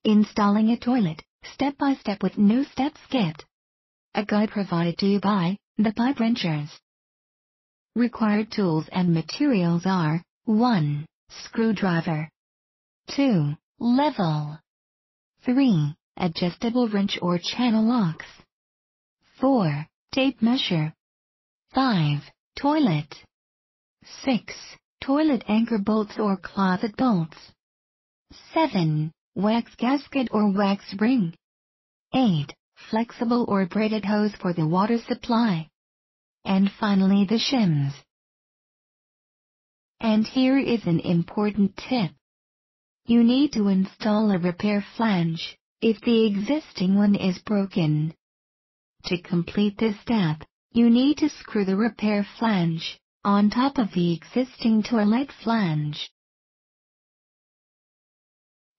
Installing a toilet, step by step with no steps skipped. A guide provided to you by ThePipeWrenchers. Required tools and materials are 1. Screwdriver. 2. Level. 3. Adjustable wrench or channel locks. 4. Tape measure. 5. Toilet. 6. Toilet anchor bolts or closet bolts. 7. Wax gasket or wax ring. 8. Flexible or braided hose for the water supply. And finally the shims. And here is an important tip. You need to install a repair flange, if the existing one is broken. To complete this step, you need to screw the repair flange on top of the existing toilet flange.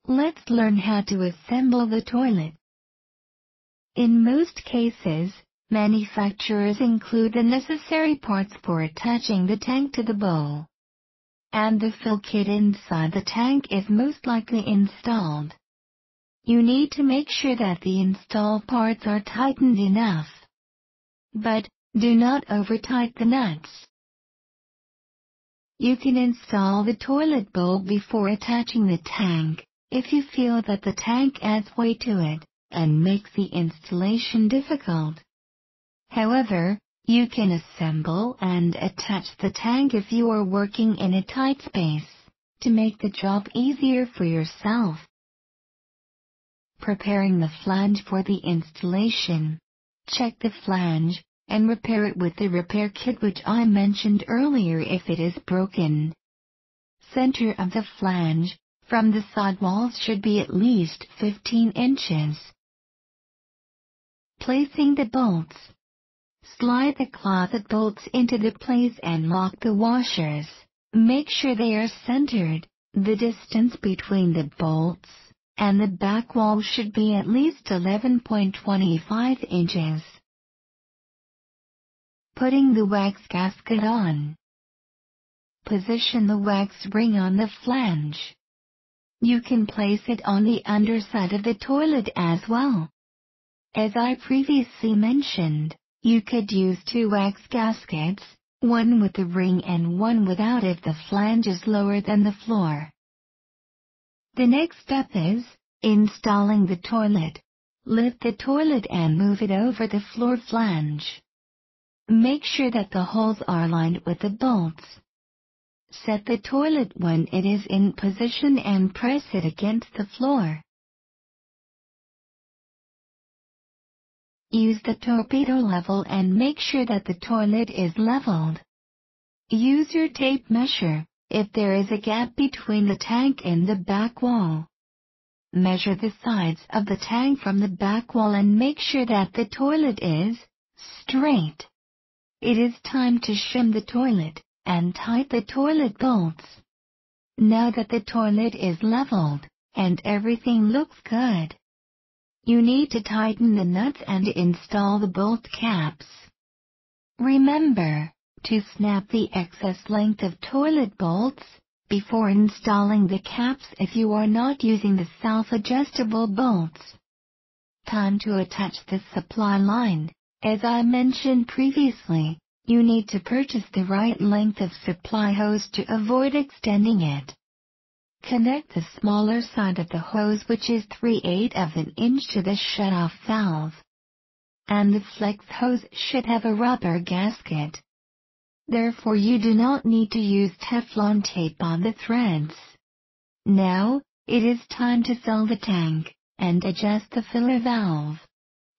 Let's learn how to assemble the toilet. In most cases, manufacturers include the necessary parts for attaching the tank to the bowl. And the fill kit inside the tank is most likely installed. You need to make sure that the installed parts are tightened enough. But do not over-tight the nuts. You can install the toilet bowl before attaching the tank, if you feel that the tank adds weight to it and makes the installation difficult. However, you can assemble and attach the tank if you are working in a tight space, to make the job easier for yourself. Preparing the flange for the installation. Check the flange and repair it with the repair kit which I mentioned earlier if it is broken. Center of the flange from the side walls should be at least 15 inches. Placing the bolts. Slide the closet bolts into the place and lock the washers. Make sure they are centered. The distance between the bolts and the back wall should be at least 11.25 inches. Putting the wax gasket on. Position the wax ring on the flange. You can place it on the underside of the toilet as well. As I previously mentioned, you could use 2 wax gaskets, one with the ring and one without if the flange is lower than the floor. The next step is installing the toilet. Lift the toilet and move it over the floor flange. Make sure that the holes are lined with the bolts. Set the toilet when it is in position and press it against the floor. Use the torpedo level and make sure that the toilet is leveled. Use your tape measure if there is a gap between the tank and the back wall. Measure the sides of the tank from the back wall and make sure that the toilet is straight. It is time to shim the toilet and tighten the toilet bolts. Now that the toilet is leveled and everything looks good, you need to tighten the nuts and install the bolt caps. Remember to snap the excess length of toilet bolts before installing the caps if you are not using the self-adjustable bolts. Time to attach the supply line. As I mentioned previously, you need to purchase the right length of supply hose to avoid extending it. Connect the smaller side of the hose, which is 3/8 of an inch, to the shutoff valve. And the flex hose should have a rubber gasket. Therefore you do not need to use Teflon tape on the threads. Now, it is time to fill the tank, and adjust the filler valve.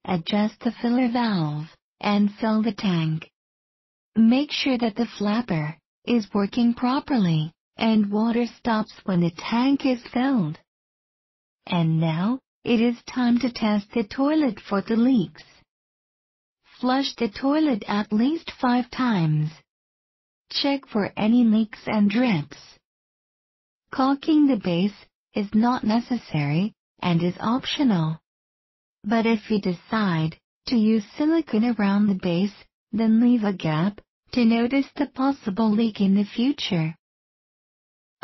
Adjust the filler valve, and fill the tank. Make sure that the flapper is working properly, and water stops when the tank is filled. And now, it is time to test the toilet for the leaks. Flush the toilet at least 5 times. Check for any leaks and drips. Caulking the base is not necessary and is optional. But if you decide to use silicone around the base, then leave a gap to notice the possible leak in the future.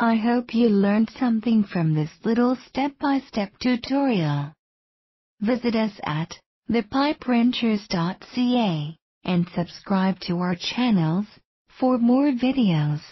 I hope you learned something from this little step-by-step tutorial. Visit us at ThePipeWrenchers.ca and subscribe to our channels for more videos.